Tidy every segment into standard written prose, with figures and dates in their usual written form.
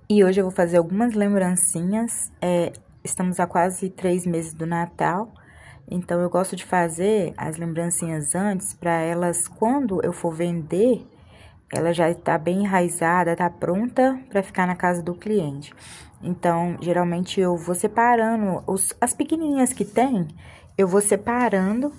E hoje eu vou fazer algumas lembrancinhas. Estamos há quase 3 meses do Natal, então eu gosto de fazer as lembrancinhas antes para elas, quando eu for vender, ela já está bem enraizada, está pronta para ficar na casa do cliente. Então, geralmente eu vou separando as pequenininhas que tem, eu vou separando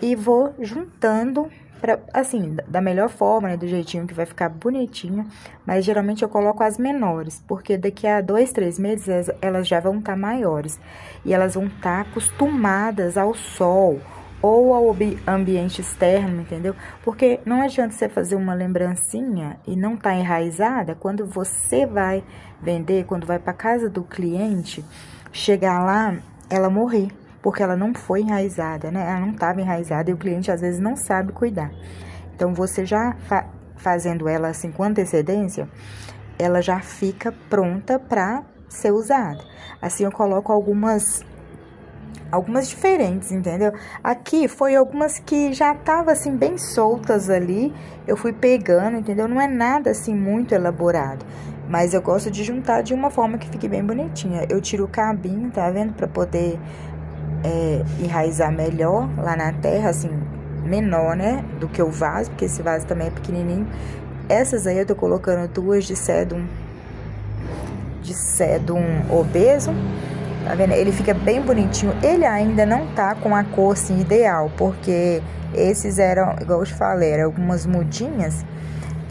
e vou juntando pra, assim, da melhor forma, né, do jeitinho que vai ficar bonitinho. Mas geralmente eu coloco as menores, porque daqui a 2, 3 meses elas já vão estar maiores e elas vão estar acostumadas ao sol ou ao ambiente externo, entendeu? Porque não adianta você fazer uma lembrancinha e não tá enraizada, quando você vai vender, quando vai para casa do cliente, chegar lá, ela morrer, porque ela não foi enraizada, né? Ela não estava enraizada e o cliente às vezes não sabe cuidar. Então, você já fazendo ela assim com antecedência, ela já fica pronta para ser usada. Assim, eu coloco algumas diferentes, entendeu? Aqui foi algumas que já estavam assim bem soltas ali, eu fui pegando, entendeu? Não é nada assim muito elaborado, mas eu gosto de juntar de uma forma que fique bem bonitinha. Eu tiro o cabinho, tá vendo? Pra poder enraizar melhor lá na terra, assim, menor, né? Do que o vaso, porque esse vaso também é pequenininho. Essas aí eu tô colocando duas de cedum obeso. Tá vendo? Ele fica bem bonitinho. Ele ainda não tá com a cor assim ideal, porque esses eram, igual eu te falei, eram algumas mudinhas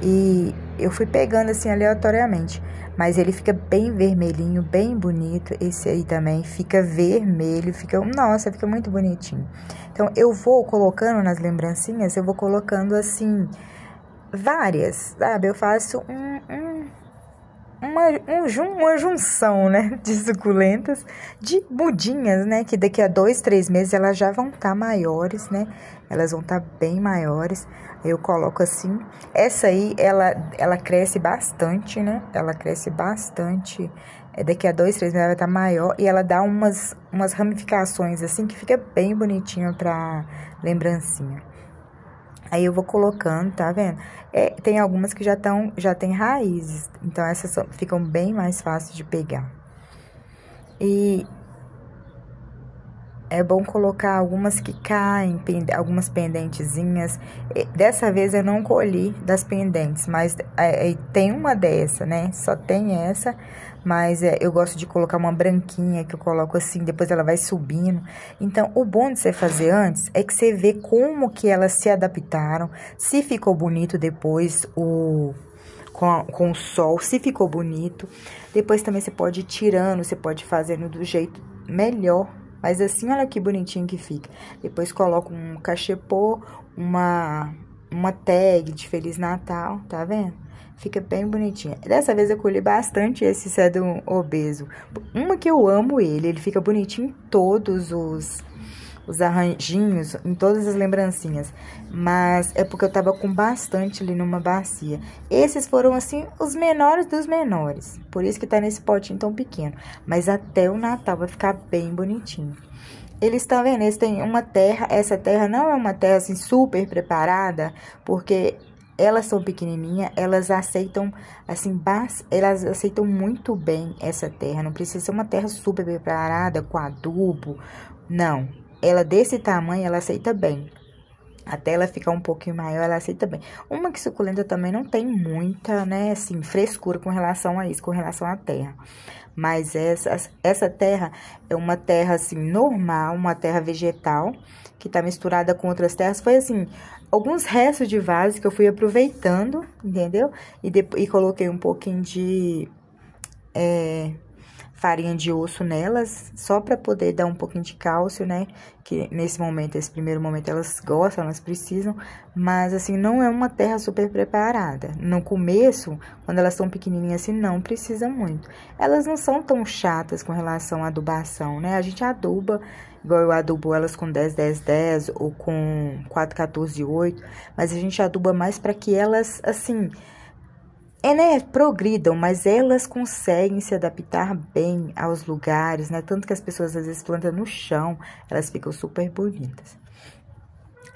e eu fui pegando assim aleatoriamente. Mas ele fica bem vermelhinho, bem bonito. Esse aí também fica vermelho, nossa, fica muito bonitinho. Então eu vou colocando nas lembrancinhas, eu vou colocando assim várias, sabe? Eu faço uma junção, né, de suculentas, de mudinhas, né, que daqui a 2, 3 meses elas já vão estar maiores, né, elas vão estar bem maiores. Eu coloco assim, essa aí, ela cresce bastante, né, ela cresce bastante, daqui a 2, 3 meses ela vai estar maior e ela dá umas ramificações assim, que fica bem bonitinho pra lembrancinha. Aí eu vou colocando, tá vendo? Tem algumas que já tem raízes, então essas ficam bem mais fáceis de pegar. E é bom colocar algumas que caem, algumas pendentezinhas. Dessa vez eu não colhi das pendentes, mas tem uma dessa, né? Só tem essa, mas eu gosto de colocar uma branquinha que eu coloco assim, depois ela vai subindo. Então, o bom de você fazer antes é que você vê como que elas se adaptaram, se ficou bonito depois com o sol, se ficou bonito. Depois também você pode ir tirando, você pode ir fazendo do jeito melhor. Mas assim, olha que bonitinho que fica. Depois coloco um cachepô, uma tag de Feliz Natal, tá vendo? Fica bem bonitinha. Dessa vez eu colhi bastante esse cedro obeso. Uma que eu amo ele fica bonitinho em todos os arranjinhos, em todas as lembrancinhas, mas é porque eu tava com bastante ali numa bacia. Esses foram, assim, os menores dos menores, por isso que tá nesse potinho tão pequeno, mas até o Natal vai ficar bem bonitinho. Eles estão vendo, eles têm uma terra, essa terra não é uma terra, assim, super preparada, porque elas são pequenininhas, elas aceitam, assim, elas aceitam muito bem essa terra, não precisa ser uma terra super preparada, com adubo, não. Ela desse tamanho, ela aceita bem. Até ela ficar um pouquinho maior, ela aceita bem. Uma que suculenta também não tem muita, né, assim, frescura com relação a isso, com relação à terra. Mas essa terra é uma terra, assim, normal, uma terra vegetal, que tá misturada com outras terras. Foi, assim, alguns restos de vasos que eu fui aproveitando, entendeu? E coloquei um pouquinho de farinha de osso nelas, só para poder dar um pouquinho de cálcio, né? Que nesse momento, esse primeiro momento, elas gostam, elas precisam, mas assim, não é uma terra super preparada. No começo, quando elas estão pequenininhas assim, não precisa muito. Elas não são tão chatas com relação à adubação, né? A gente aduba, igual eu adubo elas com 10, 10, 10 ou com 4, 14, 8, mas a gente aduba mais para que elas, assim, né, progridam, mas elas conseguem se adaptar bem aos lugares, né? Tanto que as pessoas às vezes plantam no chão, elas ficam super bonitas.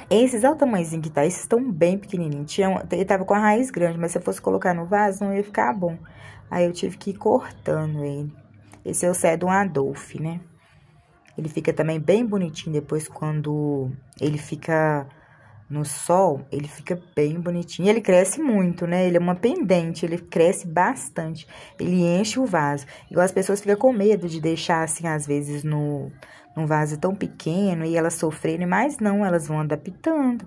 Esses, olha o tamanhozinho que tá, esses estão bem pequenininhos. Ele tava com a raiz grande, mas se eu fosse colocar no vaso, não ia ficar bom. Aí eu tive que ir cortando ele. Esse é o Cedum Adolphe, né? Ele fica também bem bonitinho depois quando ele fica no sol, ele fica bem bonitinho. Ele cresce muito, né? Ele é uma pendente, ele cresce bastante. Ele enche o vaso. Igual as pessoas ficam com medo de deixar, assim, às vezes, num vaso tão pequeno e elas sofrerem, mas não, elas vão adaptando.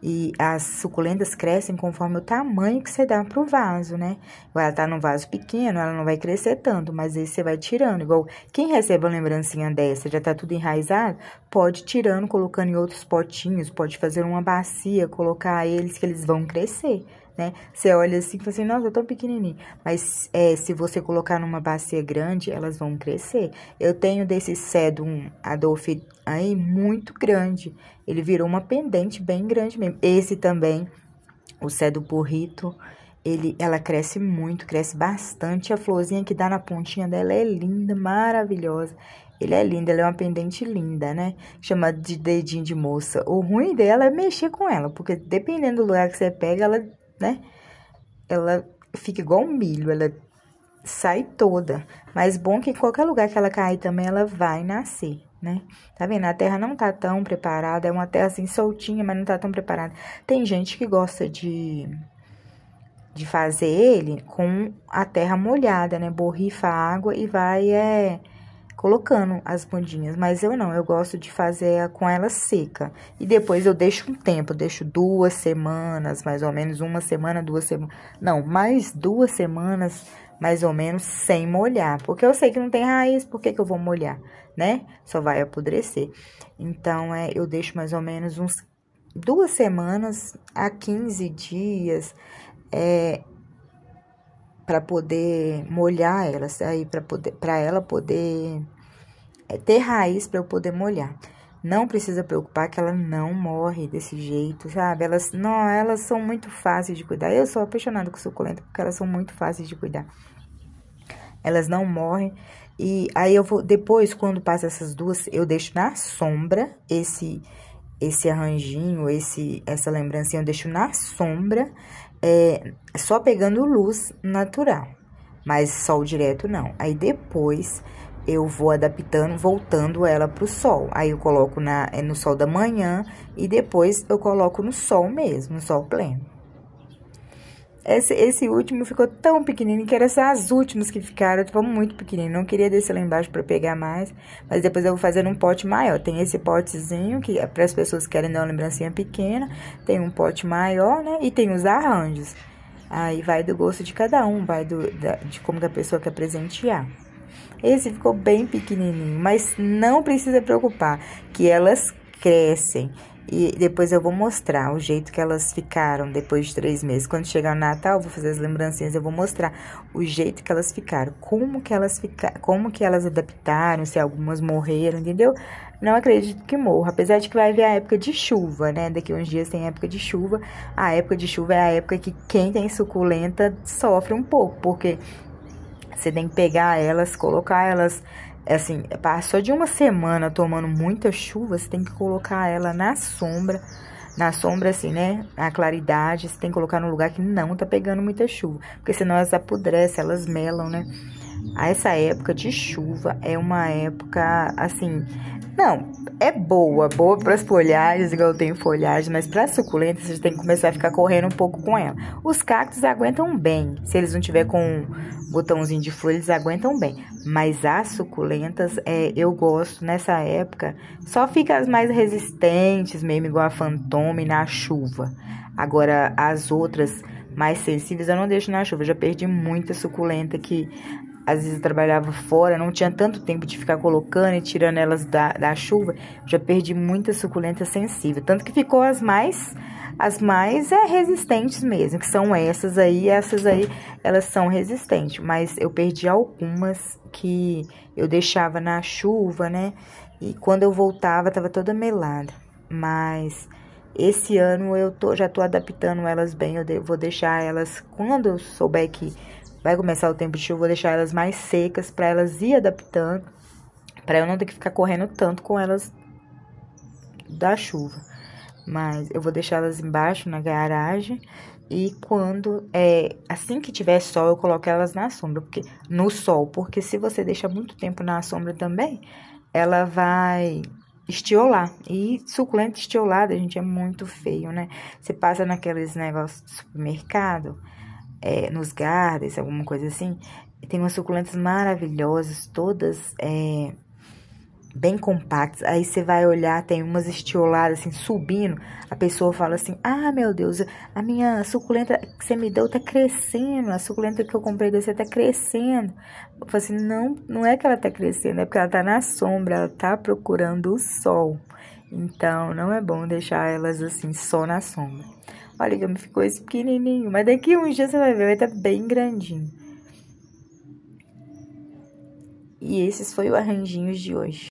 E as suculentas crescem conforme o tamanho que você dá pro vaso, né? Igual ela tá num vaso pequeno, ela não vai crescer tanto, mas aí você vai tirando. Igual quem recebe uma lembrancinha dessa, já tá tudo enraizado, pode ir tirando, colocando em outros potinhos, pode fazer uma bacia, colocar eles que eles vão crescer, né? Você olha assim e fala assim, nossa, tão pequenininho. Mas se você colocar numa bacia grande, elas vão crescer. Eu tenho desse Cedum Adolphe aí muito grande. Ele virou uma pendente bem grande mesmo. Esse também, o Cedum Porrito, ela cresce muito, cresce bastante. A florzinha que dá na pontinha dela é linda, maravilhosa. Ele é lindo, ela é uma pendente linda, né? Chama de dedinho de moça. O ruim dela é mexer com ela, porque dependendo do lugar que você pega, ela, né? Ela fica igual um milho, ela sai toda. Mas bom que em qualquer lugar que ela cair também, ela vai nascer, né? Tá vendo? A terra não tá tão preparada, é uma terra assim soltinha, mas não tá tão preparada. Tem gente que gosta de fazer ele com a terra molhada, né? Borrifa a água e vai colocando as bundinhas. Mas eu não, eu gosto de fazer com ela seca. E depois eu deixo um tempo, eu deixo 2 semanas, mais ou menos, 1 semana, 2 semanas. Não, mais 2 semanas, mais ou menos, sem molhar. Porque eu sei que não tem raiz, por que que eu vou molhar, né? Só vai apodrecer. Então, eu deixo mais ou menos uns 2 semanas a 15 dias, para poder molhar elas, aí para ela poder ter raiz para eu poder molhar. Não precisa preocupar que ela não morre desse jeito, sabe? Elas são muito fáceis de cuidar. Eu sou apaixonada com suculenta porque elas são muito fáceis de cuidar. Elas não morrem. E aí eu vou, depois, quando passa essas 2, eu deixo na sombra esse arranjinho, essa lembrancinha, eu deixo na sombra, só pegando luz natural, mas sol direto não. Aí depois eu vou adaptando, voltando ela pro sol. Aí eu coloco no sol da manhã e depois eu coloco no sol mesmo, no sol pleno. Esse último ficou tão pequenininho que eram só as últimas que ficaram, tipo, muito pequenininho. Não queria descer lá embaixo pra pegar mais, mas depois eu vou fazer num pote maior. Tem esse potezinho, que é para as pessoas que querem dar uma lembrancinha pequena. Tem um pote maior, né? E tem os arranjos. Aí vai do gosto de cada um, vai de como que a pessoa quer presentear. Esse ficou bem pequenininho, mas não precisa preocupar, que elas crescem. E depois eu vou mostrar o jeito que elas ficaram depois de 3 meses. Quando chegar o Natal, eu vou fazer as lembrancinhas, eu vou mostrar o jeito que elas ficaram, como que elas adaptaram, se algumas morreram, entendeu? Não acredito que morra, apesar de que vai haver a época de chuva, né? Daqui uns dias tem época de chuva. A época de chuva é a época que quem tem suculenta sofre um pouco, porque você tem que pegar elas, colocar elas, assim, passou de 1 semana tomando muita chuva, você tem que colocar ela na sombra, assim, né, na claridade, você tem que colocar num lugar que não tá pegando muita chuva, porque senão elas apodrecem, elas melam, né. Essa época de chuva é uma época, assim, não, é boa para as folhagens, igual eu tenho folhagem, mas para suculentas você tem que começar a ficar correndo um pouco com ela. Os cactos aguentam bem, se eles não tiver com um botãozinho de flor, eles aguentam bem. Mas as suculentas, eu gosto nessa época, só fica as mais resistentes mesmo, igual a Fantôme, na chuva. Agora, as outras mais sensíveis eu não deixo na chuva, eu já perdi muita suculenta que às vezes eu trabalhava fora, não tinha tanto tempo de ficar colocando e tirando elas da chuva. Já perdi muita suculenta sensível. Tanto que ficou as mais resistentes mesmo, que são essas aí, elas são resistentes. Mas eu perdi algumas que eu deixava na chuva, né? E quando eu voltava, tava toda melada. Mas esse ano eu já tô adaptando elas bem, eu vou deixar elas, quando eu souber que vai começar o tempo de chuva, vou deixar elas mais secas para elas ir adaptando, para eu não ter que ficar correndo tanto com elas da chuva. Mas eu vou deixar elas embaixo na garagem, E quando, assim que tiver sol, eu coloco elas na sombra, no sol, porque se você deixa muito tempo na sombra também, ela vai estiolar. E suculenta estiolada, gente, é muito feio, né? Você passa naqueles negócios de supermercado, nos Gardens, alguma coisa assim, tem umas suculentas maravilhosas, todas bem compactas. Aí você vai olhar, tem umas estioladas assim, subindo. A pessoa fala assim: ah, meu Deus, a minha suculenta que você me deu tá crescendo. A suculenta que eu comprei de você tá crescendo. Eu falo assim: não, não é que ela tá crescendo, é porque ela tá na sombra, ela tá procurando o sol. Então, não é bom deixar elas assim, só na sombra. Olha como ficou esse pequenininho, mas daqui a uns dias você vai ver, vai estar bem grandinho. E esses foi o arranjinhos de hoje.